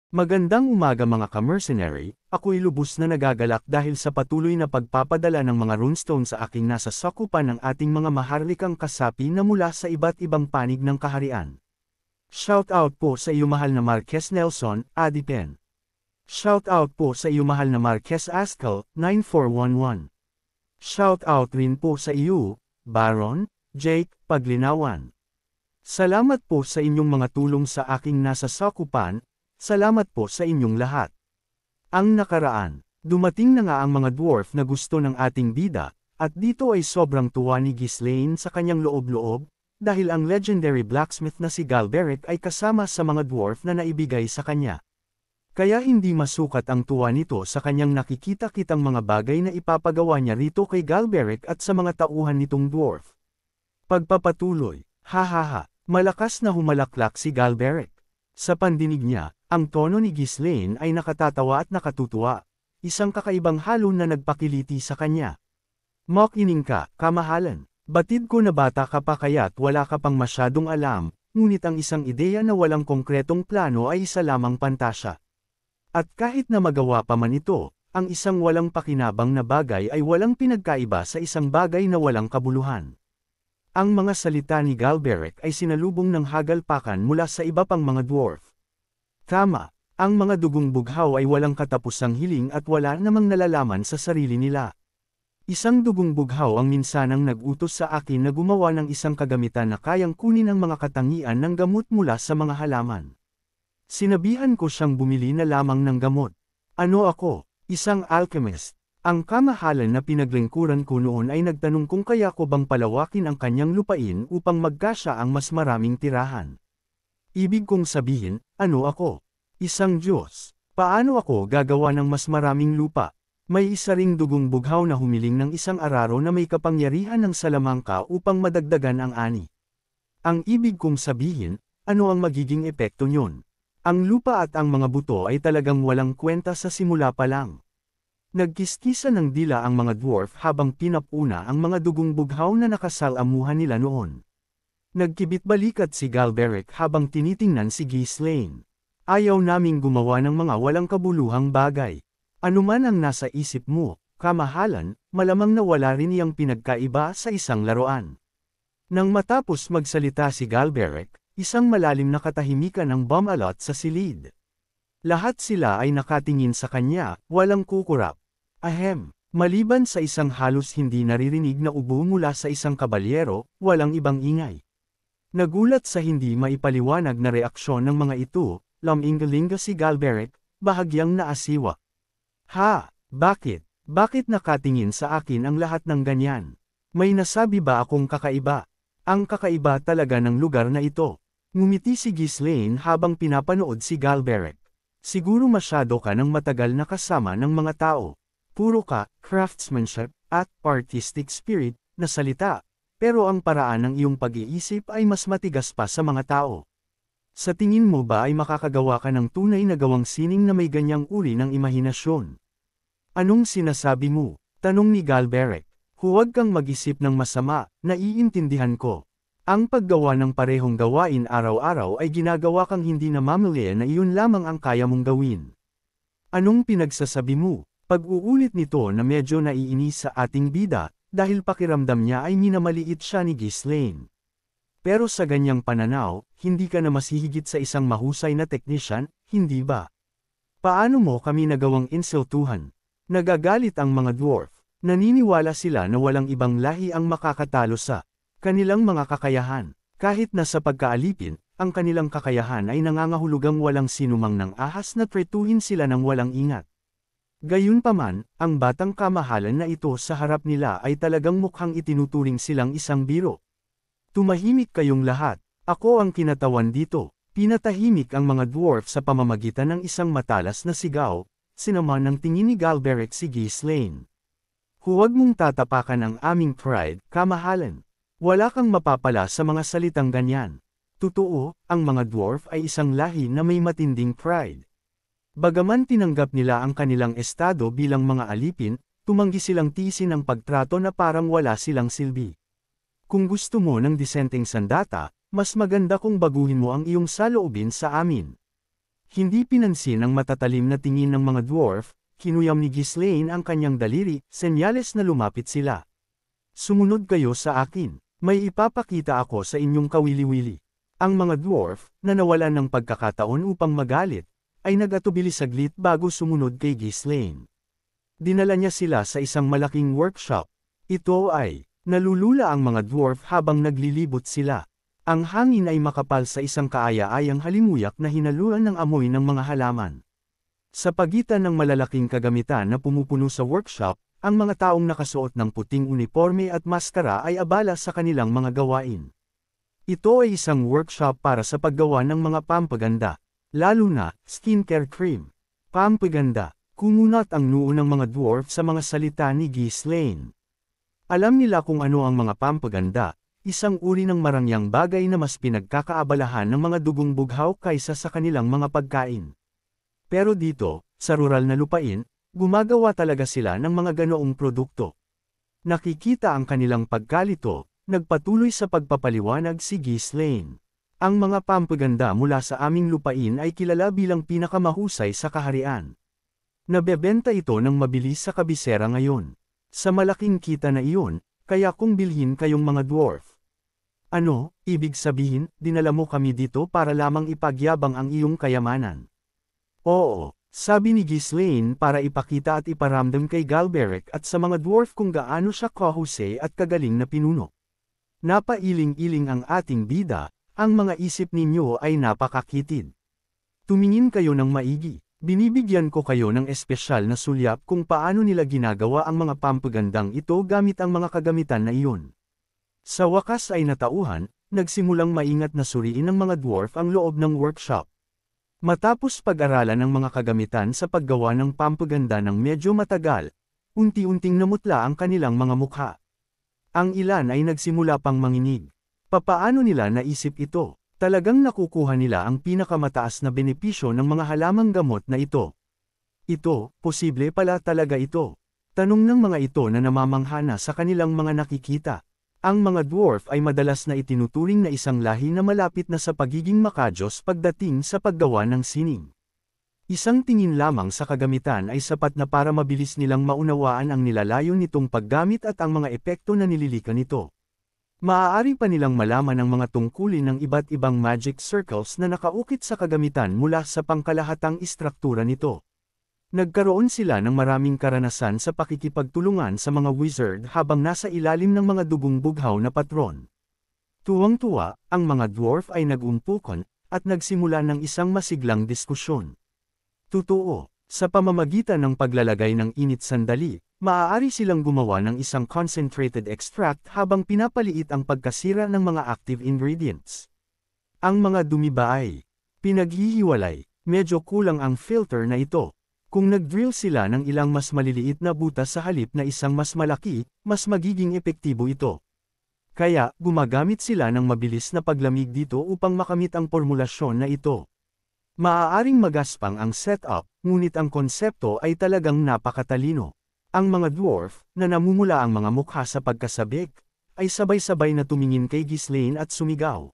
Magandang umaga mga ka-mercenary, ako'y lubos na nagagalak dahil sa patuloy na pagpapadala ng mga runestone sa aking nasa sakupan ng ating mga maharlikang kasapi na mula sa iba't ibang panig ng kaharian. Shout out po sa iyo mahal na Marquez Nelson, Adipen. Shout out po sa iyo mahal na Marquez Ascal, 9411. Shout out rin po sa iyo, Baron, Jake, Paglinawan. Salamat po sa inyong mga tulong sa aking nasa sakupan. Salamat po sa inyong lahat. Ang nakaraan, dumating na nga ang mga dwarf na gusto ng ating bida, at dito ay sobrang tuwa ni Ghislaine sa kanyang loob-loob, dahil ang legendary blacksmith na si Galberic ay kasama sa mga dwarf na naibigay sa kanya. Kaya hindi masukat ang tuwa nito sa kanyang nakikita-kitang mga bagay na ipapagawa niya rito kay Galberic at sa mga tauhan nitong dwarf. Pagpapatuloy, hahaha, malakas na humalaklak si Galberic. Sa pandinig niya, ang tono ni Ghislaine ay nakatatawa at nakatutuwa, isang kakaibang halo na nagpakiliti sa kanya. Makinig ka, kamahalan, batid ko na bata ka pa kaya't wala ka pang masyadong alam, ngunit ang isang ideya na walang konkretong plano ay isa lamang pantasya. At kahit na magawa pa man ito, ang isang walang pakinabang na bagay ay walang pinagkaiba sa isang bagay na walang kabuluhan. Ang mga salita ni Galberic ay sinalubong ng hagalpakan mula sa iba pang mga dwarf. Tama, ang mga dugong bughaw ay walang katapusang hiling at wala namang nalalaman sa sarili nila. Isang dugong bughaw ang minsanang nag-utos sa akin na gumawa ng isang kagamitan na kayang kunin ang mga katangian ng gamot mula sa mga halaman. Sinabihan ko siyang bumili na lamang ng gamot. Ano ako? Isang alchemist. Ang kamahalan na pinaglingkuran ko noon ay nagtanong kung kaya ko bang palawakin ang kanyang lupain upang magkasya ang mas maraming tirahan. Ibig kong sabihin, ano ako? Isang Diyos. Paano ako gagawa ng mas maraming lupa? May isa ring dugong bughaw na humiling ng isang araro na may kapangyarihan ng salamangka upang madagdagan ang ani. Ang ibig kong sabihin, ano ang magiging epekto niyon? Ang lupa at ang mga buto ay talagang walang kwenta sa simula pa lang. Nagkiskisa ng dila ang mga dwarf habang pinapuna ang mga dugong bughaw na nakasalamuhan nila noon. Nagkibit-balikat si Galberic habang tinitingnan si Ghislaine. Ayaw naming gumawa ng mga walang kabuluhang bagay. Ano man ang nasa isip mo, kamahalan, malamang na wala rin iyang pinagkaiba sa isang laruan. Nang matapos magsalita si Galberic, isang malalim na katahimikan ang bumalot sa silid. Lahat sila ay nakatingin sa kanya, walang kukurap. Ahem, maliban sa isang halos hindi naririnig na ubo mula sa isang kabalyero, walang ibang ingay. Nagulat sa hindi maipaliwanag na reaksyon ng mga ito, laminggalinga si Galberic, bahagyang naasiwa. Ha, bakit? Bakit nakatingin sa akin ang lahat ng ganyan? May nasabi ba akong kakaiba? Ang kakaiba talaga ng lugar na ito. Ngumiti si Ghislaine habang pinapanood si Galberic. Siguro masyado ka ng matagal na kasama ng mga tao. Puro ka, craftsmanship, at artistic spirit, na salita. Pero ang paraan ng iyong pag-iisip ay mas matigas pa sa mga tao. Sa tingin mo ba ay makakagawa ka ng tunay na gawang sining na may ganyang uri ng imahinasyon? Anong sinasabi mo? Tanong ni Galberic. Huwag kang mag-isip ng masama, naiintindihan ko. Ang paggawa ng parehong gawain araw-araw ay ginagawa kang hindi namamalayan na iyon lamang ang kaya mong gawin. Anong pinagsasabi mo? Pag-uulit nito na medyo naiinis sa ating bida, dahil pakiramdam niya ay minamaliit siya ni Ghislaine. Pero sa ganyang pananaw, hindi ka na mas hihigit sa isang mahusay na teknisyan, hindi ba? Paano mo kami nagawang insultuhan? Nagagalit ang mga dwarf. Naniniwala sila na walang ibang lahi ang makakatalo sa kanilang mga kakayahan. Kahit na sa pagkaalipin, ang kanilang kakayahan ay nangangahulugang walang sinumang ng ahas na tretuhin sila ng walang ingat. Gayunpaman, ang batang kamahalan na ito sa harap nila ay talagang mukhang itinuturing silang isang biro. Tumahimik kayong lahat, ako ang kinatawan dito. Pinatahimik ang mga dwarf sa pamamagitan ng isang matalas na sigaw, sinama ng tingin ni Galberic si Ghislaine. Huwag mong tatapakan ang aming pride, kamahalan. Wala kang mapapala sa mga salitang ganyan. Totoo, ang mga dwarf ay isang lahi na may matinding pride. Bagaman tinanggap nila ang kanilang estado bilang mga alipin, tumanggi silang tiisin ang pagtrato na parang wala silang silbi. Kung gusto mo ng disenteng sandata, mas maganda kung baguhin mo ang iyong saloobin sa amin. Hindi pinansin ang matatalim na tingin ng mga dwarf, kinuyam ni Ghislaine ang kanyang daliri, senyales na lumapit sila. Sumunod kayo sa akin. May ipapakita ako sa inyong kawili-wili. Ang mga dwarf, na nawalan ng pagkakataon upang magalit, ay nag-atubili saglit bago sumunod kay Ghislaine. Dinala niya sila sa isang malaking workshop. Ito ay, nalulula ang mga dwarf habang naglilibot sila. Ang hangin ay makapal sa isang kaaya-ayang halimuyak na hinaluan ng amoy ng mga halaman. Sa pagitan ng malalaking kagamitan na pumupuno sa workshop, ang mga taong nakasuot ng puting uniforme at maskara ay abala sa kanilang mga gawain. Ito ay isang workshop para sa paggawa ng mga pampaganda, lalo na skincare cream. Pampaganda, kumunat ang noo ng mga dwarf sa mga salita ni Ghislaine. Alam nila kung ano ang mga pampaganda. Isang uri ng marangyang bagay na mas pinagkakaabalahan ng mga dugong bughaw kaysa sa kanilang mga pagkain. Pero dito, sa rural na lupain, gumagawa talaga sila ng mga ganoong produkto. Nakikita ang kanilang pagkalito, nagpatuloy sa pagpapaliwanag si Ghislaine. Ang mga pampaganda mula sa aming lupain ay kilala bilang pinakamahusay sa kaharian. Nabebenta ito ng mabilis sa kabisera ngayon. Sa malaking kita na iyon, kaya kung bilhin kayong mga dwarf. Ano, ibig sabihin, dinala mo kami dito para lamang ipagyabang ang iyong kayamanan? Oo, sabi ni Ghislaine para ipakita at iparamdam kay Galberic at sa mga dwarf kung gaano siya kahusay at kagaling na pinuno. Napailing-iling ang ating bida, ang mga isip ninyo ay napakakitid. Tumingin kayo ng maigi, binibigyan ko kayo ng espesyal na sulyap kung paano nila ginagawa ang mga pampagandang ito gamit ang mga kagamitan na iyon. Sa wakas ay natauhan, nagsimulang maingat na suriin ng mga dwarf ang loob ng workshop. Matapos pag-aralan ng mga kagamitan sa paggawa ng pampaganda ng medyo matagal, unti-unting namutla ang kanilang mga mukha. Ang ilan ay nagsimula pang manginig. Papaano nila naisip ito? Talagang nakukuha nila ang pinakamataas na benepisyo ng mga halamang gamot na ito. Ito, posible pala talaga ito. Tanong ng mga ito na namamanghana sa kanilang mga nakikita. Ang mga dwarf ay madalas na itinuturing na isang lahi na malapit na sa pagiging makajos pagdating sa paggawa ng sining. Isang tingin lamang sa kagamitan ay sapat na para mabilis nilang maunawaan ang nilalayo nitong paggamit at ang mga epekto na nililika nito. Maaari pa nilang malaman ang mga tungkulin ng iba't ibang magic circles na nakaukit sa kagamitan mula sa pangkalahatang istruktura nito. Nagkaroon sila ng maraming karanasan sa pakikipagtulungan sa mga wizard habang nasa ilalim ng mga dugong bughaw na patron. Tuwang-tuwa, ang mga dwarf ay nag-umpukon, at nagsimula ng isang masiglang diskusyon. Totoo, sa pamamagitan ng paglalagay ng init sandali, maaari silang gumawa ng isang concentrated extract habang pinapaliit ang pagkasira ng mga active ingredients. Ang mga dumi ba ay pinaghihiwalay, medyo kulang ang filter na ito. Kung nag-drill sila ng ilang mas maliliit na butas sa halip na isang mas malaki, mas magiging epektibo ito. Kaya, gumagamit sila ng mabilis na paglamig dito upang makamit ang formulasyon na ito. Maaaring magaspang ang setup, ngunit ang konsepto ay talagang napakatalino. Ang mga dwarf, na namumula ang mga mukha sa pagkasabik, ay sabay-sabay na tumingin kay Ghislaine at sumigaw.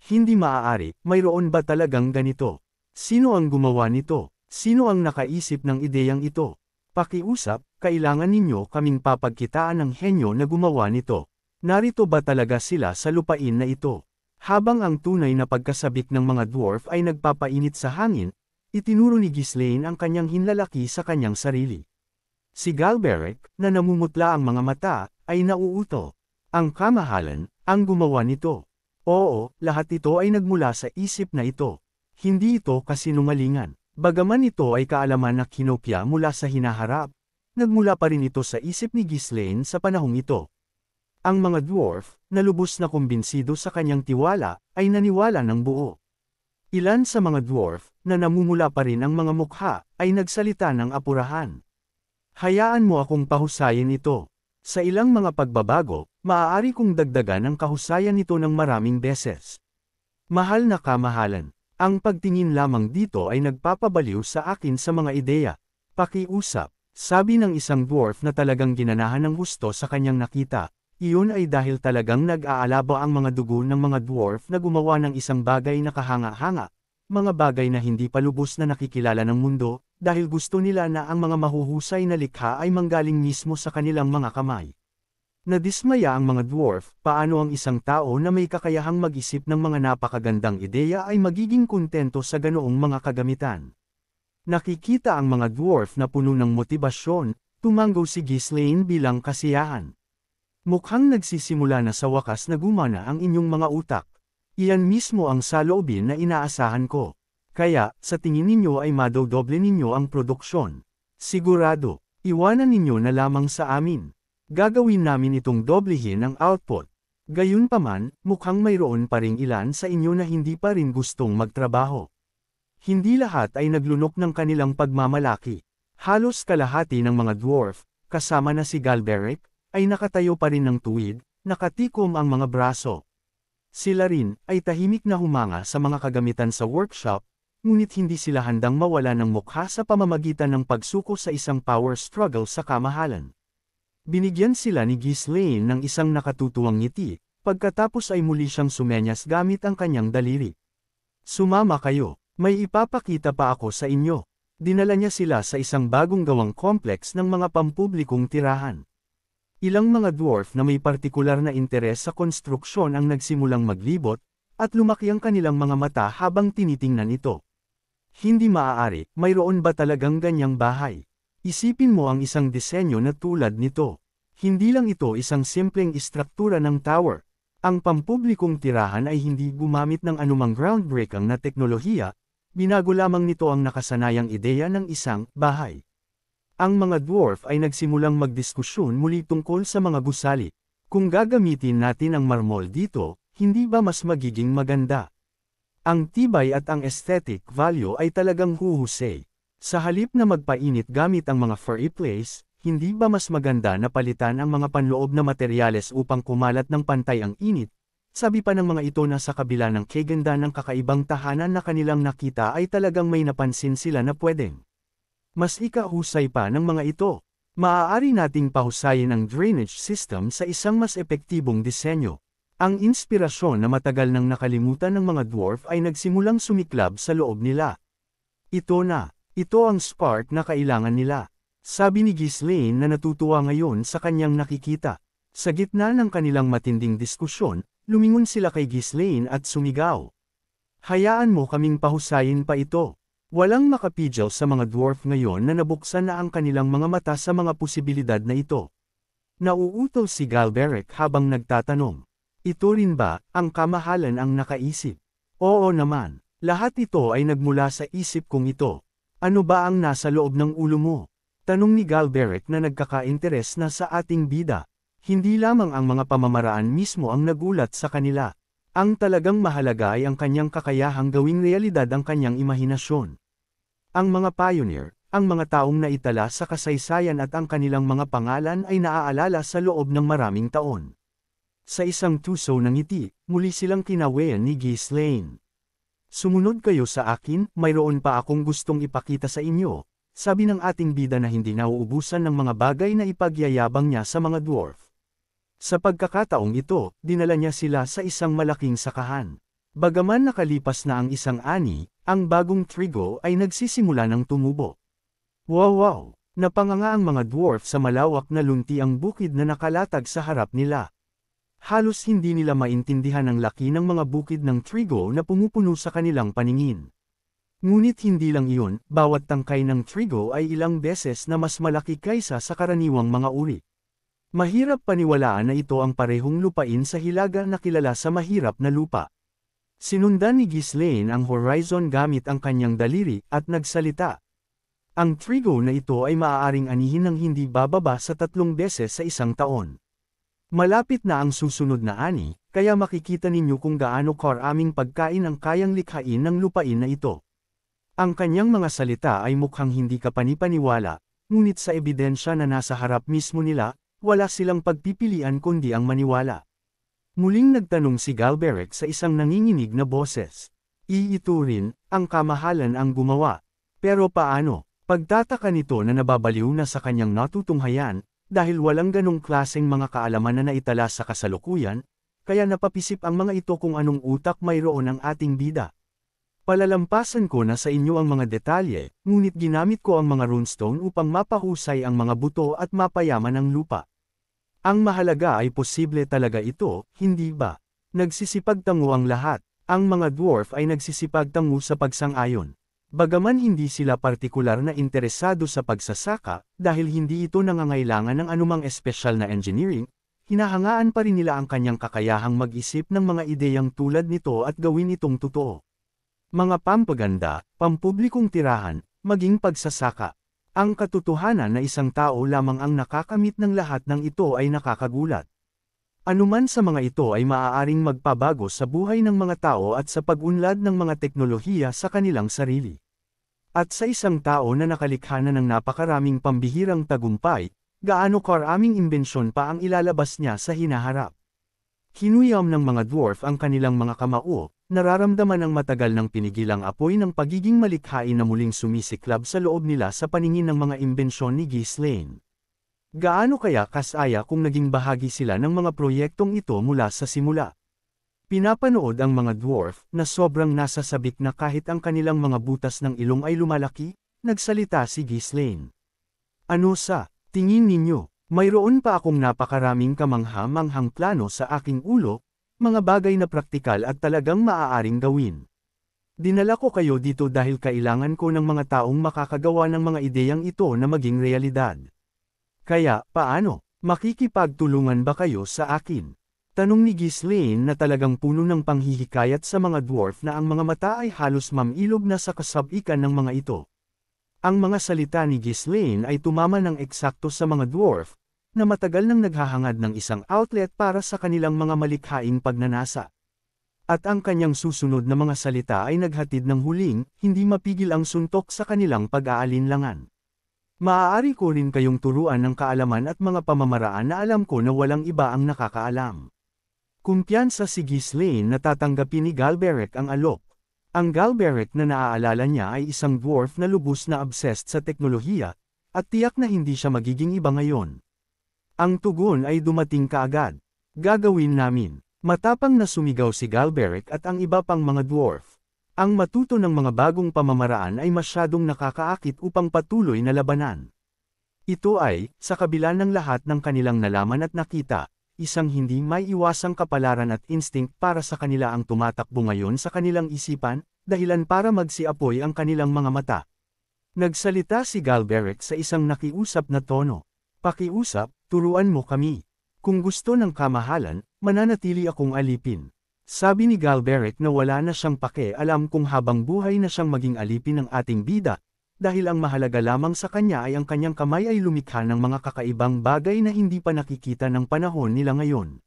Hindi maaari, mayroon ba talagang ganito? Sino ang gumawa nito? Sino ang nakaisip ng ideyang ito? Pakiusap, kailangan ninyo kaming papagkitaan ng henyo na gumawa nito. Narito ba talaga sila sa lupain na ito? Habang ang tunay na pagkasabik ng mga dwarf ay nagpapainit sa hangin, itinuro ni Ghislaine ang kanyang hinlalaki sa kanyang sarili. Si Galberic, na namumutla ang mga mata, ay nauuto. Ang kamahalan, ang gumawa nito. Oo, lahat ito ay nagmula sa isip na ito. Hindi ito kasinungalingan. Bagaman ito ay kaalaman na kinopya mula sa hinaharap, nagmula pa rin ito sa isip ni Ghislaine sa panahong ito. Ang mga dwarf, na lubos na kumbinsido sa kanyang tiwala, ay naniwala ng buo. Ilan sa mga dwarf, na namumula pa rin ang mga mukha, ay nagsalita ng apurahan. Hayaan mo akong pahusayin ito. Sa ilang mga pagbabago, maaari kong dagdagan ang kahusayan nito ng maraming beses. Mahal na kamahalan. Ang pagtingin lamang dito ay nagpapabaliw sa akin sa mga ideya. Pakiusap, sabi ng isang dwarf na talagang ginanahan ng gusto sa kanyang nakita. Iyon ay dahil talagang nag-aalaba ang mga dugo ng mga dwarf na gumawa ng isang bagay na kahanga-hanga. mga bagay na hindi pa lubos na nakikilala ng mundo, dahil gusto nila na ang mga mahuhusay na likha ay manggaling mismo sa kanilang mga kamay. Nadismaya ang mga dwarf, paano ang isang tao na may kakayahang mag-isip ng mga napakagandang ideya ay magiging kontento sa ganoong mga kagamitan. Nakikita ang mga dwarf na puno ng motibasyon, tumango si Ghislaine bilang kasiyahan. Mukhang nagsisimula na sa wakas na gumana ang inyong mga utak. Iyan mismo ang saloobin na inaasahan ko. Kaya, sa tingin ninyo ay madodoble ninyo ang produksyon. Sigurado, iwanan ninyo na lamang sa amin. Gagawin namin itong doblehin ang output. Gayunpaman, mukhang mayroon pa ring ilan sa inyo na hindi pa rin gustong magtrabaho. Hindi lahat ay naglunok ng kanilang pagmamalaki. Halos kalahati ng mga dwarf, kasama na si Galberic, ay nakatayo pa rin ng tuwid, nakatikom ang mga braso. Sila rin ay tahimik na humanga sa mga kagamitan sa workshop, ngunit hindi sila handang mawala ng mukha sa pamamagitan ng pagsuko sa isang power struggle sa kamahalan. Binigyan sila ni Ghislaine ng isang nakatutuwang ngiti, pagkatapos ay muli siyang sumenyas gamit ang kanyang daliri. Sumama kayo, may ipapakita pa ako sa inyo. Dinala niya sila sa isang bagong gawang complex ng mga pampublikong tirahan. Ilang mga dwarf na may partikular na interes sa konstruksyon ang nagsimulang maglibot, at lumaki ang kanilang mga mata habang tinitingnan ito. Hindi maaari, mayroon ba talagang ganyang bahay? Isipin mo ang isang disenyo na tulad nito. Hindi lang ito isang simpleng istruktura ng tower. Ang pampublikong tirahan ay hindi gumamit ng anumang groundbreaking na teknolohiya, binago lamang nito ang nakasanayang ideya ng isang bahay. Ang mga dwarf ay nagsimulang magdiskusyon muli tungkol sa mga gusali. Kung gagamitin natin ang marmol dito, hindi ba mas magiging maganda? Ang tibay at ang aesthetic value ay talagang huhusay. Sa halip na magpainit gamit ang mga furry place, hindi ba mas maganda na palitan ang mga panloob na materyales upang kumalat ng pantay ang init? Sabi pa ng mga ito na sa kabila ng kaganda ng kakaibang tahanan na kanilang nakita ay talagang may napansin sila na pwedeng mas ikahusay pa ng mga ito. Maaari nating pahusayin ang drainage system sa isang mas epektibong disenyo. Ang inspirasyon na matagal nang nakalimutan ng mga dwarf ay nagsimulang sumiklab sa loob nila. Ito ang spark na kailangan nila. Sabi ni Ghislaine na natutuwa ngayon sa kanyang nakikita. Sa gitna ng kanilang matinding diskusyon, lumingon sila kay Ghislaine at sumigaw. Hayaan mo kaming pahusayin pa ito. Walang makapigil sa mga dwarf ngayon na nabuksan na ang kanilang mga mata sa mga posibilidad na ito. Nauutol si Galberic habang nagtatanong. Ito rin ba, ang kamahalan ang nakaisip? Oo naman, lahat ito ay nagmula sa isip kong ito. Ano ba ang nasa loob ng ulo mo? Tanong ni Galberic na nagkaka-interes na sa ating bida. Hindi lamang ang mga pamamaraan mismo ang nagulat sa kanila. Ang talagang mahalaga ay ang kanyang kakayahang gawing realidad ang kanyang imahinasyon. Ang mga pioneer, ang mga taong naitala sa kasaysayan at ang kanilang mga pangalan ay naaalala sa loob ng maraming taon. Sa isang tuso ng ngiti, muli silang kinawayan ni Ghislaine. Sumunod kayo sa akin, mayroon pa akong gustong ipakita sa inyo, sabi ng ating bida na hindi nauubusan ng mga bagay na ipagyayabang niya sa mga dwarf. Sa pagkakataong ito, dinala niya sila sa isang malaking sakahan. Bagaman nakalipas na ang isang ani, ang bagong trigo ay nagsisimula ng tumubo. Wow! Napanganga ang mga dwarf sa malawak na lunti ang bukid na nakalatag sa harap nila. Halos hindi nila maintindihan ang laki ng mga bukid ng trigo na pumupuno sa kanilang paningin. Ngunit hindi lang iyon, bawat tangkay ng trigo ay ilang beses na mas malaki kaysa sa karaniwang mga uri. Mahirap paniwalaan na ito ang parehong lupain sa hilaga na kilala sa mahirap na lupa. Sinundan ni Ghislaine ang horizon gamit ang kanyang daliri at nagsalita. Ang trigo na ito ay maaaring anihin ng hindi bababa sa 3 beses sa isang taon. Malapit na ang susunod na ani, kaya makikita ninyo kung gaano karaming pagkain ang kayang likhain ng lupain na ito. Ang kanyang mga salita ay mukhang hindi kapanipaniwala, ngunit sa ebidensya na nasa harap mismo nila, wala silang pagpipilian kundi ang maniwala. Muling nagtanong si Galberic sa isang nanginginig na boses. Ito rin, ang kamahalan ang gumawa. Pero paano? Pagtataka nito na nababaliw na sa kanyang natutunghayan, dahil walang ganong klaseng mga kaalaman na naitala sa kasalukuyan, kaya napapisip ang mga ito kung anong utak mayroon ang ating bida. Palalampasan ko na sa inyo ang mga detalye, ngunit ginamit ko ang mga runestone upang mapahusay ang mga buto at mapayaman ang lupa. Ang mahalaga ay posible talaga ito, hindi ba? Nagsisipagtango ang lahat. Ang mga dwarf ay nagsisipagtango sa pagsang-ayon. Bagaman hindi sila partikular na interesado sa pagsasaka, dahil hindi ito nangangailangan ng anumang espesyal na engineering, hinahangaan pa rin nila ang kanyang kakayahang mag-isip ng mga ideyang tulad nito at gawin itong totoo. Mga pampaganda, pampublikong tirahan, maging pagsasaka. Ang katotohanan na isang tao lamang ang nakakamit ng lahat ng ito ay nakakagulat. Anuman sa mga ito ay maaaring magpabago sa buhay ng mga tao at sa pag-unlad ng mga teknolohiya sa kanilang sarili. At sa isang tao na nakalikha na ng napakaraming pambihirang tagumpay, gaano karaming imbensyon pa ang ilalabas niya sa hinaharap. Hinuyam ng mga dwarf ang kanilang mga kamao, nararamdaman ang matagal ng pinigilang apoy ng pagiging malikhain na muling sumisiklab sa loob nila sa paningin ng mga imbensyon ni Ghislaine. Gaano kaya kasaya kung naging bahagi sila ng mga proyektong ito mula sa simula? Pinapanood ang mga dwarf na sobrang nasasabik na kahit ang kanilang mga butas ng ilong ay lumalaki, nagsalita si Ghislaine. Ano sa tingin ninyo? Mayroon pa akong napakaraming kamangha-manghang plano sa aking ulo, mga bagay na praktikal at talagang maaaring gawin. Dinala ko kayo dito dahil kailangan ko ng mga taong makakagawa ng mga ideyang ito na maging realidad. Kaya, paano? Makikipagtulungan ba kayo sa akin? Tanong ni Ghislaine na talagang puno ng panghihikayat sa mga dwarf na ang mga mata ay halos mamilog na sa kasabikan ng mga ito. Ang mga salita ni Ghislaine ay tumama ng eksakto sa mga dwarf, na matagal nang naghahangad ng isang outlet para sa kanilang mga malikhaing pagnanasa. At ang kanyang susunod na mga salita ay naghatid ng huling, hindi mapigil ang suntok sa kanilang pag-aalinlangan. Maaari ko rin kayong turuan ng kaalaman at mga pamamaraan na alam ko na walang iba ang nakakaalam. Kumpiyansa si Ghislaine na tatanggapin ni Galberic ang alok. Ang Galberic na naaalala niya ay isang dwarf na lubos na obsessed sa teknolohiya, at tiyak na hindi siya magiging iba ngayon. Ang tugon ay dumating kaagad. Gagawin namin. Matapang na sumigaw si Galberic at ang iba pang mga dwarf. Ang matuto ng mga bagong pamamaraan ay masyadong nakakaakit upang patuloy na labanan. Ito ay, sa kabila ng lahat ng kanilang nalaman at nakita, isang hindi may iwasang kapalaran at instinct para sa kanila ang tumatakbo ngayon sa kanilang isipan, dahilan para magsiapoy ang kanilang mga mata. Nagsalita si Galberic sa isang nakiusap na tono. Pakiusap, turuan mo kami. Kung gusto ng kamahalan, mananatili akong alipin. Sabi ni Galberic na wala na siyang pake-alam kung habang buhay na siyang maging alipin ng ating bida, dahil ang mahalaga lamang sa kanya ay ang kanyang kamay ay lumikha ng mga kakaibang bagay na hindi pa nakikita ng panahon nila ngayon.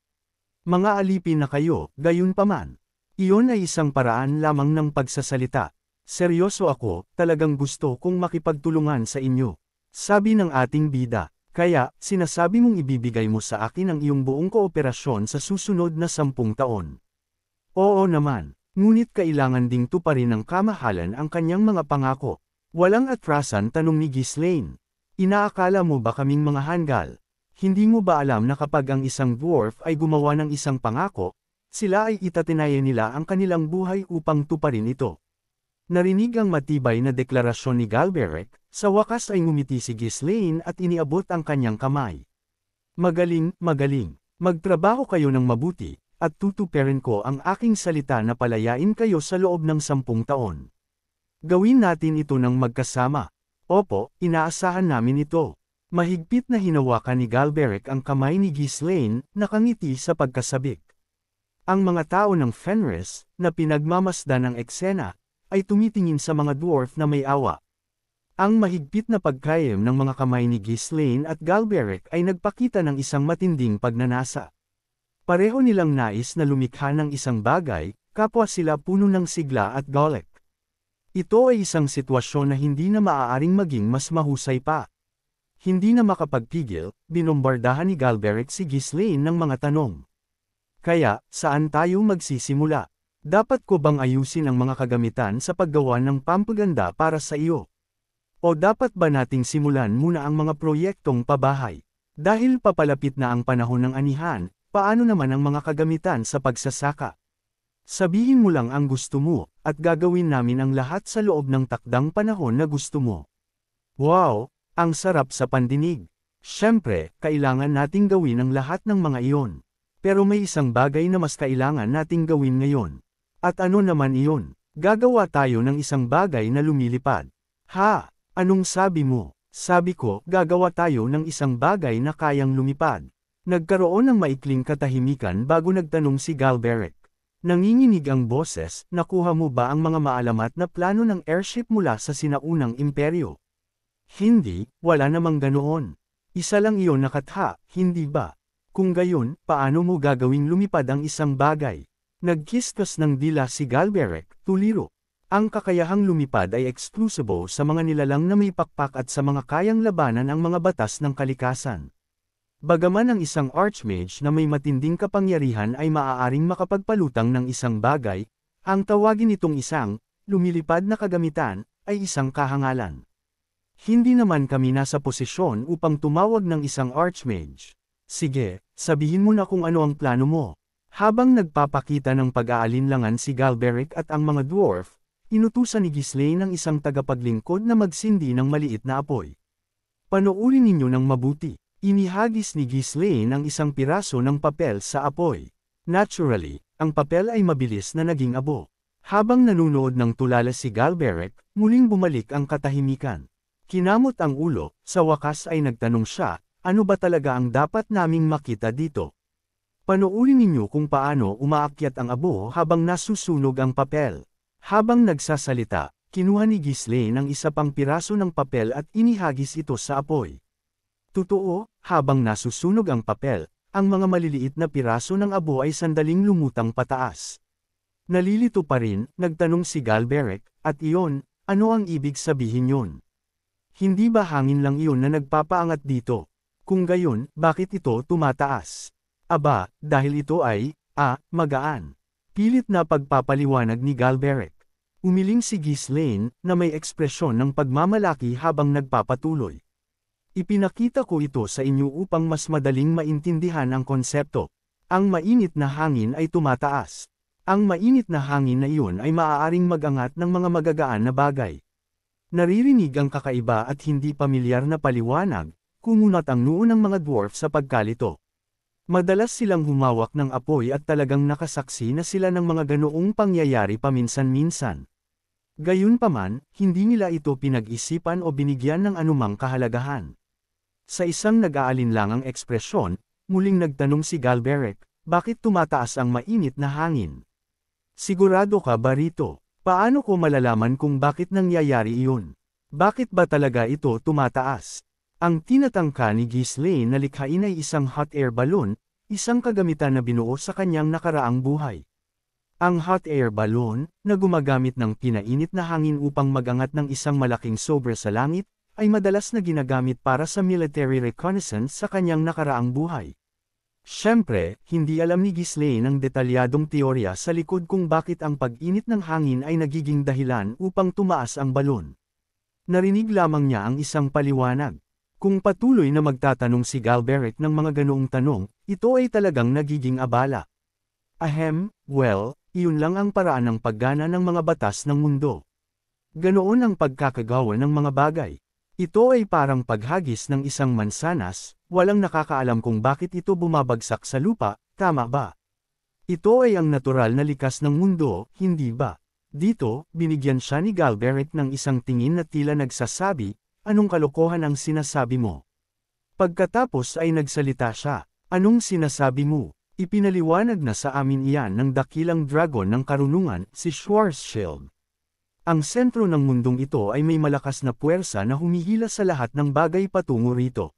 Mga alipin na kayo, gayunpaman. Iyon ay isang paraan lamang ng pagsasalita. Seryoso ako, talagang gusto kong makipagtulungan sa inyo. Sabi ng ating bida. Kaya, sinasabi mong ibibigay mo sa akin ang iyong buong kooperasyon sa susunod na 10 taon. Oo naman, ngunit kailangan ding tuparin ng kamahalan ang kanyang mga pangako. Walang atrasan, tanong ni Ghislaine. Inaakala mo ba kaming mga hanggal? Hindi mo ba alam na kapag ang isang dwarf ay gumawa ng isang pangako, sila ay itatinaya nila ang kanilang buhay upang tuparin ito? Narinig ang matibay na deklarasyon ni Galberic, sa wakas ay ngumiti si Ghislaine at iniabot ang kanyang kamay. Magaling, magaling. Magtrabaho kayo ng mabuti, at tutuparin ko ang aking salita na palayain kayo sa loob ng 10 taon. Gawin natin ito ng magkasama. Opo, inaasahan namin ito. Mahigpit na hinawakan ni Galberic ang kamay ni Ghislaine, nakangiti sa pagkasabik. Ang mga tao ng Fenris, na pinagmamasdan ng eksena, ay tumitingin sa mga dwarf na may awa. Ang mahigpit na pagkayem ng mga kamay ni Ghislaine at Galberic ay nagpakita ng isang matinding pagnanasa. Pareho nilang nais na lumikha ng isang bagay, kapwa sila puno ng sigla at galak. Ito ay isang sitwasyon na hindi na maaaring maging mas mahusay pa. Hindi na makapagpigil, binombardahan ni Galberic si Ghislaine ng mga tanong. Kaya, saan tayo magsisimula? Dapat ko bang ayusin ang mga kagamitan sa paggawa ng pampaganda para sa iyo? O dapat ba nating simulan muna ang mga proyektong pabahay? Dahil papalapit na ang panahon ng anihan, paano naman ang mga kagamitan sa pagsasaka? Sabihin mo lang ang gusto mo, at gagawin namin ang lahat sa loob ng takdang panahon na gusto mo. Wow, ang sarap sa pandinig. Siyempre, kailangan nating gawin ang lahat ng mga iyon. Pero may isang bagay na mas kailangan nating gawin ngayon. At ano naman iyon? Gagawa tayo ng isang bagay na lumilipad. Ha? Anong sabi mo? Sabi ko, gagawa tayo ng isang bagay na kayang lumipad. Nagkaroon ng maikling katahimikan bago nagtanong si Galberic. Nanginginig ang boses, nakuha mo ba ang mga maalamat na plano ng airship mula sa sinaunang imperyo? Hindi, wala namang ganoon. Isa lang iyon nakatha, hindi ba? Kung gayon, paano mo gagawing lumipad ang isang bagay? Nagkiskas ng dila si Galberic, tuliro. Ang kakayahang lumipad ay eksklusibo sa mga nilalang na may pakpak at sa mga kayang labanan ang mga batas ng kalikasan. Bagaman ang isang archmage na may matinding kapangyarihan ay maaaring makapagpalutang ng isang bagay, ang tawagin nitong isang, lumilipad na kagamitan, ay isang kahangalan. Hindi naman kami nasa posisyon upang tumawag ng isang archmage. Sige, sabihin mo na kung ano ang plano mo. Habang nagpapakita ng pag-aalinlangan si Galberic at ang mga dwarf, inutusan ni Ghislaine ang isang tagapaglingkod na magsindi ng maliit na apoy. Panoorin ninyo ng mabuti. Inihagis ni Ghislaine ang isang piraso ng papel sa apoy. Naturally, ang papel ay mabilis na naging abo. Habang nanunood ng tulala si Galberic, muling bumalik ang katahimikan. Kinamot ang ulo, sa wakas ay nagtanong siya, ano ba talaga ang dapat naming makita dito? Panoorin ninyo kung paano umaakyat ang abo habang nasusunog ang papel. Habang nagsasalita, kinuha ni Ghislaine ang isa pang piraso ng papel at inihagis ito sa apoy. Totoo, habang nasusunog ang papel, ang mga maliliit na piraso ng abo ay sandaling lumutang pataas. Nalilito pa rin, nagtanong si Galberic, at iyon, ano ang ibig sabihin yun? Hindi ba hangin lang iyon na nagpapaangat dito? Kung gayon, bakit ito tumataas? Aba, dahil ito ay, magaan. Pilit na pagpapaliwanag ni Galberic. Umiling si Ghislaine, na may ekspresyon ng pagmamalaki habang nagpapatuloy. Ipinakita ko ito sa inyo upang mas madaling maintindihan ang konsepto. Ang mainit na hangin ay tumataas. Ang mainit na hangin na iyon ay maaaring magangat ng mga magagaan na bagay. Naririnig ang kakaiba at hindi pamilyar na paliwanag, kumunat ang noo ng mga dwarf sa pagkalito. Madalas silang humawak ng apoy at talagang nakasaksi na sila ng mga ganoong pangyayari paminsan-minsan. Gayunpaman, hindi nila ito pinag-isipan o binigyan ng anumang kahalagahan. Sa isang nag-aalinlangang ekspresyon, muling nagtanong si Galberic, bakit tumataas ang mainit na hangin? Sigurado ka ba rito? Paano ko malalaman kung bakit nangyayari iyon? Bakit ba talaga ito tumataas? Ang tinatangka ni Ghislaine na likhain ay isang hot air balloon, isang kagamitan na binuo sa kanyang nakaraang buhay. Ang hot air balloon, na gumagamit ng pinainit na hangin upang magangat ng isang malaking sobre sa langit, ay madalas na ginagamit para sa military reconnaissance sa kanyang nakaraang buhay. Siyempre, hindi alam ni Ghislaine ang detalyadong teorya sa likod kung bakit ang pag-init ng hangin ay nagiging dahilan upang tumaas ang balon. Narinig lamang niya ang isang paliwanag. Kung patuloy na magtatanong si Galberic ng mga ganoong tanong, ito ay talagang nagiging abala. Well, iyon lang ang paraan ng paggana ng mga batas ng mundo. Ganoon ang pagkakagawa ng mga bagay. Ito ay parang paghagis ng isang mansanas, walang nakakaalam kung bakit ito bumabagsak sa lupa, tama ba? Ito ay ang natural na likas ng mundo, hindi ba? Dito, binigyan siya ni Galberic ng isang tingin na tila nagsasabi, anong kalokohan ang sinasabi mo? Pagkatapos ay nagsalita siya, anong sinasabi mo? Ipinaliwanag na sa amin iyan ng dakilang dragon ng karunungan, si Schwarzschild. Ang sentro ng mundong ito ay may malakas na puwersa na humihila sa lahat ng bagay patungo rito.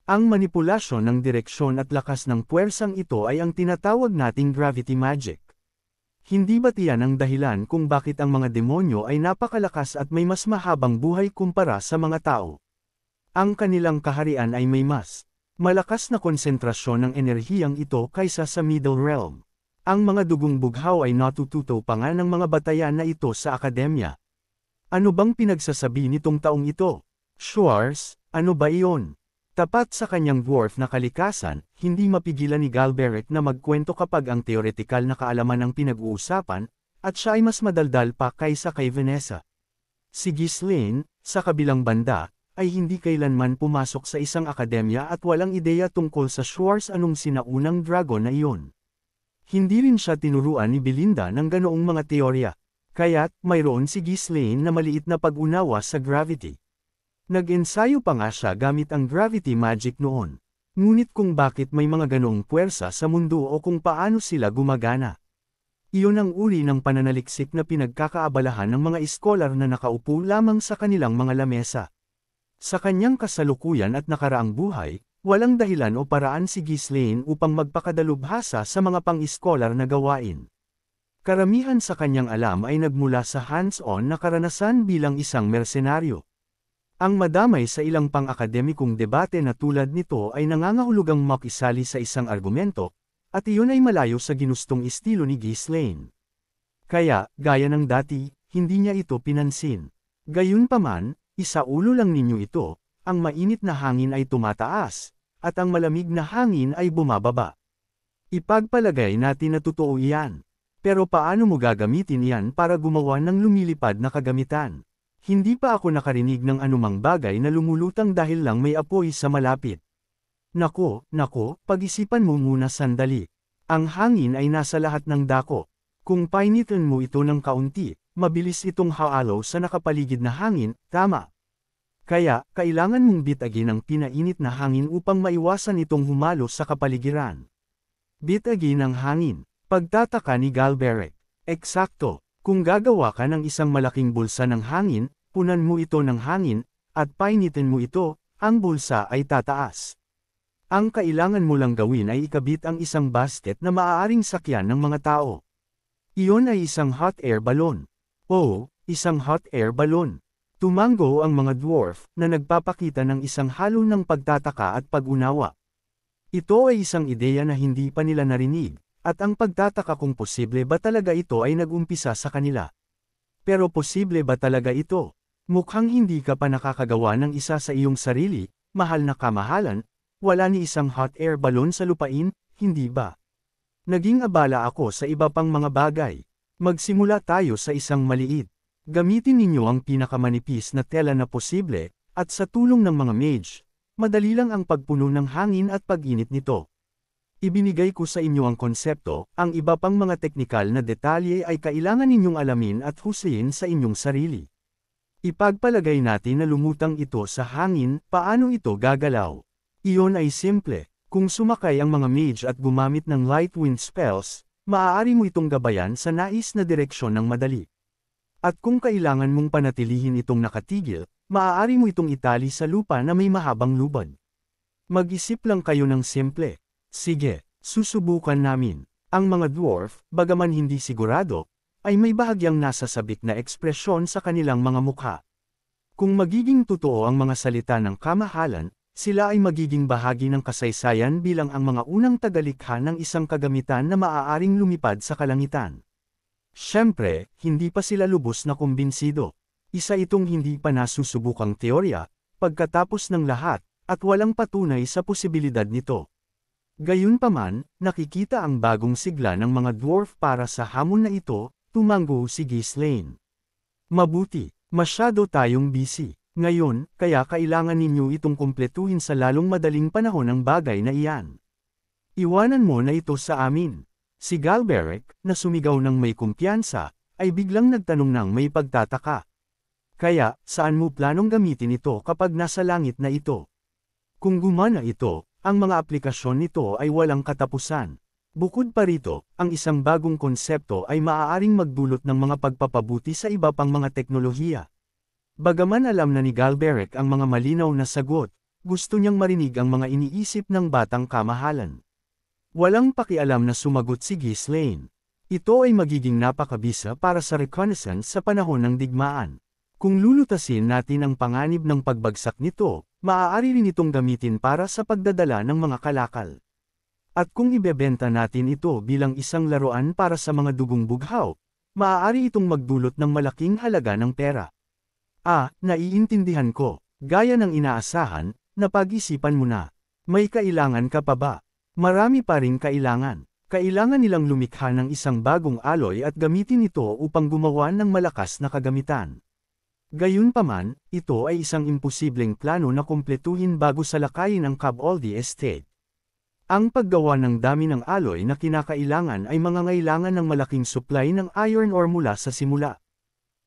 Ang manipulasyon ng direksyon at lakas ng puwersang ito ay ang tinatawag nating gravity magic. Hindi ba tiyan ang dahilan kung bakit ang mga demonyo ay napakalakas at may mas mahabang buhay kumpara sa mga tao? Ang kanilang kaharian ay may mas malakas na konsentrasyon ng enerhiyang ito kaysa sa Middle Realm. Ang mga dugong bughaw ay natututo pa nga ng mga batayan na ito sa akademya. Ano bang pinagsasabi nitong taong ito? Schwarz, ano ba iyon? Tapat sa kanyang dwarf na kalikasan, hindi mapigilan ni Galberic na magkwento kapag ang teoretikal na kaalaman ang pinag-uusapan, at siya ay mas madaldal pa kaysa kay Vanessa. Si Ghislaine, sa kabilang banda, ay hindi kailanman pumasok sa isang akademya at walang ideya tungkol sa Schwartz anong sinaunang dragon na iyon. Hindi rin siya tinuruan ni Belinda ng ganoong mga teorya. Kaya't, mayroon si Ghislaine na maliit na pag-unawa sa gravity. Nag-ensayo pa nga siya gamit ang gravity magic noon. Ngunit kung bakit may mga ganoong puwersa sa mundo o kung paano sila gumagana. Iyon ang uri ng pananaliksik na pinagkakaabalahan ng mga iskolar na nakaupo lamang sa kanilang mga lamesa. Sa kanyang kasalukuyan at nakaraang buhay, walang dahilan o paraan si Ghislaine upang magpakadalubhasa sa mga pang-iskolar na gawain. Karamihan sa kanyang alam ay nagmula sa hands-on na karanasan bilang isang mersenaryo. Ang madamay sa ilang pang-akademikong debate na tulad nito ay nangangahulugang makisali sa isang argumento, at iyon ay malayo sa ginustong estilo ni Ghislaine. Kaya, gaya ng dati, hindi niya ito pinansin. Gayunpaman, isaulo lang ninyo ito, ang mainit na hangin ay tumataas, at ang malamig na hangin ay bumababa. Ipagpalagay natin na totoo iyan. Pero paano mo gagamitin iyan para gumawa ng lumilipad na kagamitan? Hindi pa ako nakarinig ng anumang bagay na lumulutang dahil lang may apoy sa malapit. Nako, pag-isipan mo muna sandali. Ang hangin ay nasa lahat ng dako. Kung painitin mo ito ng kaunti, mabilis itong haalaw sa nakapaligid na hangin, tama. Kaya, kailangan mong bitagin ang pinainit na hangin upang maiwasan itong humalo sa kapaligiran. Bitagin ang hangin. Pagtataka ni Galberic. Eksakto. Kung gagawa ka ng isang malaking bulsa ng hangin, punan mo ito ng hangin, at painitin mo ito, ang bulsa ay tataas. Ang kailangan mo lang gawin ay ikabit ang isang basket na maaaring sakyan ng mga tao. Iyon ay isang hot air balloon. Oo, isang hot air balloon. Tumango ang mga dwarf na nagpapakita ng isang halo ng pagtataka at pag-unawa. Ito ay isang ideya na hindi pa nila narinig. At ang pagtataka kung posible ba talaga ito ay nag-umpisa sa kanila. Pero posible ba talaga ito? Mukhang hindi ka pa nakakagawa ng isa sa iyong sarili, mahal na kamahalan, wala ni isang hot air balloon sa lupain, hindi ba? Naging abala ako sa iba pang mga bagay. Magsimula tayo sa isang maliit. Gamitin ninyo ang pinakamanipis na tela na posible, at sa tulong ng mga mage, madali lang ang pagpuno ng hangin at pag-init nito. Ibinigay ko sa inyo ang konsepto, ang iba pang mga teknikal na detalye ay kailangan ninyong alamin at husayin sa inyong sarili. Ipagpalagay natin na lumutang ito sa hangin, paano ito gagalaw? Iyon ay simple, kung sumakay ang mga mage at gumamit ng light wind spells, maaari mo itong gabayan sa nais na direksyon ng madali. At kung kailangan mong panatilihin itong nakatigil, maaari mo itong itali sa lupa na may mahabang lubad. Mag-isip lang kayo ng simple. Sige, susubukan namin. Ang mga dwarf, bagaman hindi sigurado, ay may bahagyang nasasabik na ekspresyon sa kanilang mga mukha. Kung magiging totoo ang mga salita ng kamahalan, sila ay magiging bahagi ng kasaysayan bilang ang mga unang tagalikha ng isang kagamitan na maaaring lumipad sa kalangitan. Siyempre, hindi pa sila lubos na kumbinsido. Isa itong hindi pa nasusubukang teorya, pagkatapos ng lahat, at walang patunay sa posibilidad nito. Gayunpaman, nakikita ang bagong sigla ng mga dwarf para sa hamon na ito, tumango si Ghislaine. Mabuti, masyado tayong busy. Ngayon, kaya kailangan ninyo itong kumpletuhin sa lalong madaling panahon ang bagay na iyan. Iwanan mo na ito sa amin. Si Galberic, na sumigaw ng may kumpiyansa, ay biglang nagtanong ng may pagtataka. Kaya, saan mo planong gamitin ito kapag nasa langit na ito? Kung gumana ito, ang mga aplikasyon nito ay walang katapusan. Bukod pa rito, ang isang bagong konsepto ay maaaring magdulot ng mga pagpapabuti sa iba pang mga teknolohiya. Bagaman alam na ni Galberic ang mga malinaw na sagot, gusto niyang marinig ang mga iniisip ng batang kamahalan. Walang pakialam na sumagot si Ghislaine. Ito ay magiging napakabisa para sa reconnaissance sa panahon ng digmaan. Kung lulutasin natin ang panganib ng pagbagsak nito, maaari rin itong gamitin para sa pagdadala ng mga kalakal. At kung ibebenta natin ito bilang isang laruan para sa mga dugong bughaw, maaari itong magdulot ng malaking halaga ng pera. Naiintindihan ko. Gaya ng inaasahan, napag-isipan mo na. May kailangan ka pa ba? Marami pa ring kailangan. Kailangan nilang lumikha ng isang bagong alloy at gamitin ito upang gumawa ng malakas na kagamitan. Gayunpaman, ito ay isang imposibleng plano na kumpletuhin bago salakayin ang Caboldi Estate. Ang paggawa ng dami ng alloy na kinakailangan ay mangangailangan ng malaking supply ng iron ore mula sa simula.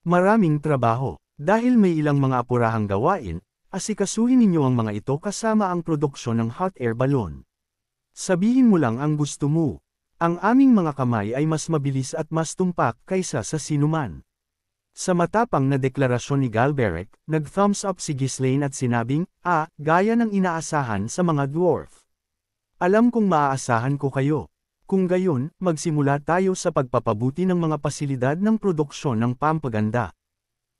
Maraming trabaho. Dahil may ilang mga apurahang gawain, asikasuhin ninyo ang mga ito kasama ang produksyon ng hot air balloon. Sabihin mo lang ang gusto mo. Ang aming mga kamay ay mas mabilis at mas tumpak kaysa sa sinuman. Sa matapang na deklarasyon ni Galberic, nag-thumbs up si Ghislaine at sinabing, gaya ng inaasahan sa mga dwarf. Alam kong maaasahan ko kayo. Kung gayon, magsimula tayo sa pagpapabuti ng mga pasilidad ng produksyon ng pampaganda.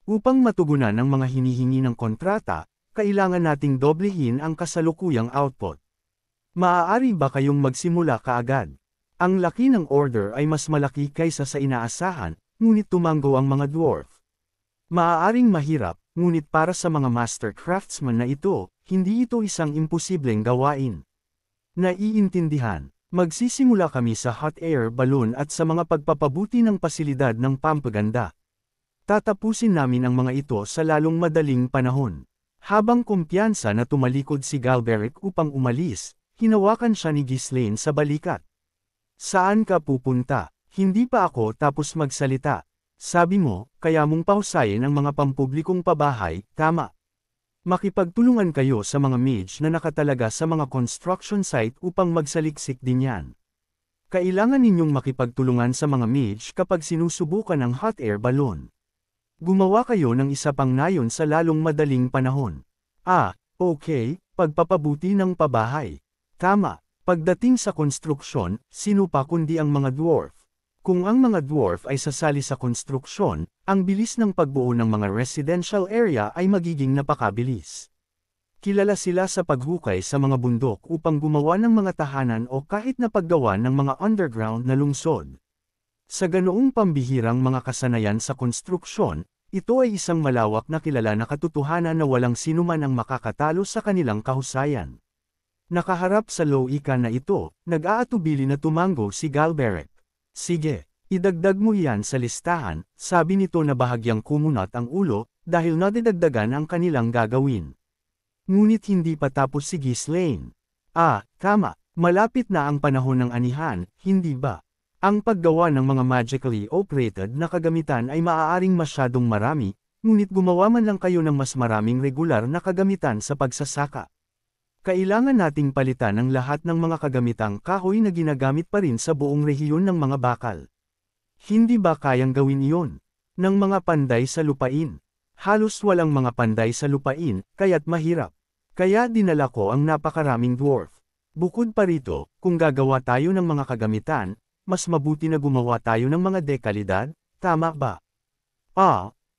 Upang matugunan ang mga hinihingi ng kontrata, kailangan nating doblehin ang kasalukuyang output. Maaari ba kayong magsimula kaagad? Ang laki ng order ay mas malaki kaysa sa inaasahan, ngunit tumanggo ang mga dwarf. Maaaring mahirap, ngunit para sa mga master craftsman na ito, hindi ito isang imposibleng gawain. Naiintindihan, magsisimula kami sa hot air balloon at sa mga pagpapabuti ng pasilidad ng pampaganda. Tatapusin namin ang mga ito sa lalong madaling panahon. Habang kumpiyansa na tumalikod si Galberic upang umalis, hinawakan siya ni Ghislaine sa balikat. Saan ka pupunta? Hindi pa ako tapos magsalita. Sabi mo, kaya mong pahusayin ang mga pampublikong pabahay, tama. Makipagtulungan kayo sa mga mage na nakatalaga sa mga construction site upang magsaliksik din yan. Kailangan ninyong makipagtulungan sa mga mage kapag sinusubukan ang hot air balloon. Gumawa kayo ng isa pang nayon sa lalong madaling panahon. Okay, pagpapabuti ng pabahay. Tama, pagdating sa konstruksyon, sino pa kundi ang mga dwarf? Kung ang mga dwarf ay sasali sa konstruksyon, ang bilis ng pagbuo ng mga residential area ay magiging napakabilis. Kilala sila sa paghukay sa mga bundok upang gumawa ng mga tahanan o kahit na paggawa ng mga underground na lungsod. Sa ganoong pambihirang mga kasanayan sa konstruksyon, ito ay isang malawak na kilala na katotohanan na walang sinuman ang makakatalo sa kanilang kahusayan. Nakaharap sa loika na ito, nag-aatubili na tumanggo si Galberic. Sige, idagdag mo iyan sa listahan, sabi nito na bahagyang kumunat ang ulo, dahil nadidagdagan ang kanilang gagawin. Ngunit hindi pa tapos si Ghislaine. Tama, malapit na ang panahon ng anihan, hindi ba? Ang paggawa ng mga magically operated na kagamitan ay maaaring masyadong marami, ngunit gumawa man lang kayo ng mas maraming regular na kagamitan sa pagsasaka. Kailangan nating palitan ang lahat ng mga kagamitang kahoy na ginagamit pa rin sa buong rehiyon ng mga bakal. Hindi ba kayang gawin iyon? Ng mga panday sa lupain. Halos walang mga panday sa lupain, kaya't mahirap. Kaya dinala ko ang napakaraming dwarf. Bukod pa rito, kung gagawa tayo ng mga kagamitan, mas mabuti na gumawa tayo ng mga dekalidad, tama ba?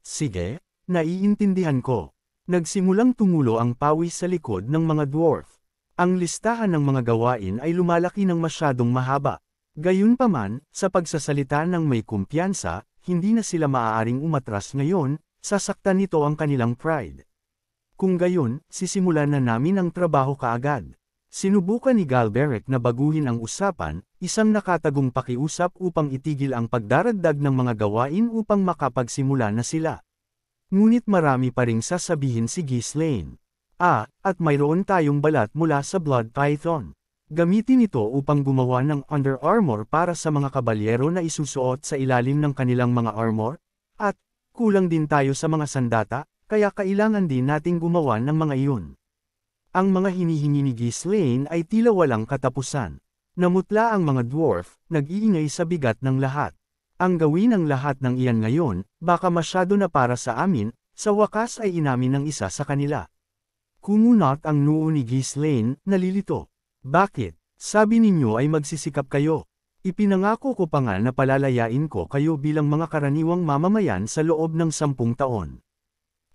Sige, naiintindihan ko. Nagsimulang tumulo ang pawis sa likod ng mga dwarf. Ang listahan ng mga gawain ay lumalaki ng masyadong mahaba. Gayunpaman, sa pagsasalita ng may kumpiyansa, hindi na sila maaaring umatras ngayon, sasaktan nito ang kanilang pride. Kung gayon, sisimulan na namin ang trabaho kaagad. Sinubukan ni Galberic na baguhin ang usapan, isang nakatagong pakiusap upang itigil ang pagdaragdag ng mga gawain upang makapagsimula na sila. Ngunit marami pa ring sasabihin si Ghislaine. At mayroon tayong balat mula sa Blood Python. Gamitin ito upang gumawa ng under armor para sa mga kabalyero na isusuot sa ilalim ng kanilang mga armor, at kulang din tayo sa mga sandata, kaya kailangan din nating gumawa ng mga iyon. Ang mga hinihingi ni Ghislaine ay tila walang katapusan. Namutla ang mga dwarf, nag-iingay sa bigat ng lahat. Ang gawin ng lahat ng iyan ngayon, baka masyado na para sa amin, sa wakas ay inamin ng isa sa kanila. Kumunat ang noo ni Ghislaine, nalilito. Bakit? Sabi ninyo ay magsisikap kayo. Ipinangako ko pa nga na palalayain ko kayo bilang mga karaniwang mamamayan sa loob ng 10 taon.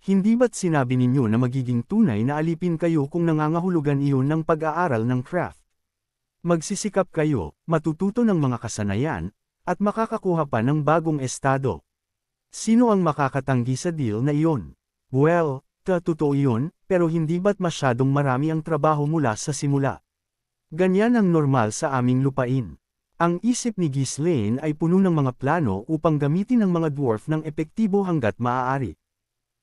Hindi ba't sinabi ninyo na magiging tunay na alipin kayo kung nangangahulugan iyon ng pag-aaral ng craft? Magsisikap kayo, matututo ng mga kasanayan, at makakakuha pa ng bagong estado. Sino ang makakatanggi sa deal na iyon? Well, totoo iyon, pero hindi ba't masyadong marami ang trabaho mula sa simula? Ganyan ang normal sa aming lupain. Ang isip ni Ghislaine ay puno ng mga plano upang gamitin ang mga dwarf ng epektibo hanggat maaari.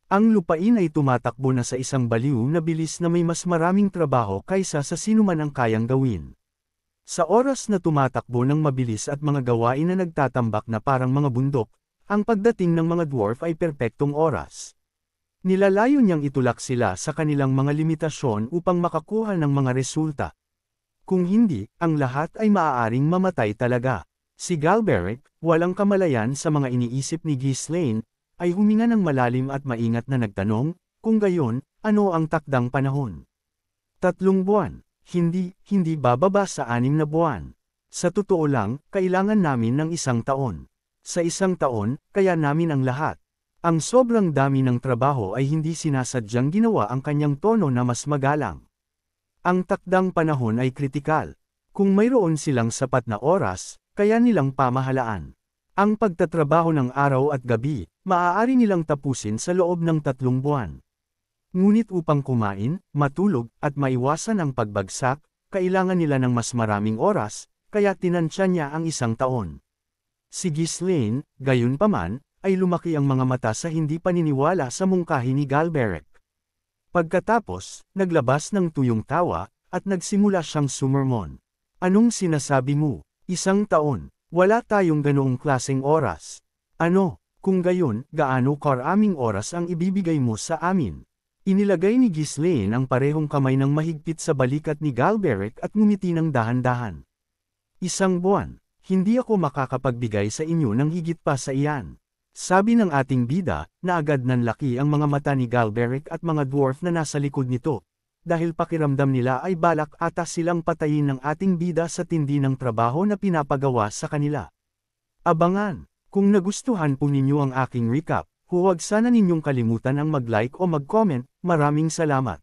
Ang lupain ay tumatakbo na sa isang baliw na bilis na may mas maraming trabaho kaysa sa sinuman ang kayang gawin. Sa oras na tumatakbo ng mabilis at mga gawain na nagtatambak na parang mga bundok, ang pagdating ng mga dwarf ay perpektong oras. Nilalayo niyang itulak sila sa kanilang mga limitasyon upang makakuha ng mga resulta. Kung hindi, ang lahat ay maaaring mamatay talaga. Si Galberic, walang kamalayan sa mga iniisip ni Ghislaine, ay huminga ng malalim at maingat na nagtanong, kung gayon, ano ang takdang panahon? 3 buwan. Hindi bababa sa 6 na buwan. Sa totoo lang, kailangan namin ng 1 taon. Sa 1 taon, kaya namin ang lahat. Ang sobrang dami ng trabaho ay hindi sinasadyang ginawa ang kanyang tono na mas magalang. Ang takdang panahon ay kritikal. Kung mayroon silang sapat na oras, kaya nilang pamahalaan. Ang pagtatrabaho ng araw at gabi, maaari nilang tapusin sa loob ng 3 buwan. Ngunit upang kumain, matulog, at maiwasan ang pagbagsak, kailangan nila ng mas maraming oras, kaya tinansya niya ang 1 taon. Si Ghislaine, gayunpaman, ay lumaki ang mga mata sa hindi paniniwala sa mungkahi ni Galberic. Pagkatapos, naglabas ng tuyong tawa, at nagsimula siyang sumurmon. Anong sinasabi mo? 1 taon, wala tayong ganoong klaseng oras. Ano, kung gayon, gaano karaming oras ang ibibigay mo sa amin? Inilagay ni Ghislaine ang parehong kamay ng mahigpit sa balikat ni Galberic at ngumiti ng dahan-dahan. 1 buwan, hindi ako makakapagbigay sa inyo ng higit pa sa iyan. Sabi ng ating bida, na agad nanlaki ang mga mata ni Galberic at mga dwarf na nasa likod nito, dahil pakiramdam nila ay balak ata silang patayin ng ating bida sa tindi ng trabaho na pinapagawa sa kanila. Abangan! Kung nagustuhan po ninyo ang aking recap, huwag sana ninyong kalimutan ang mag-like o mag-comment. Maraming salamat.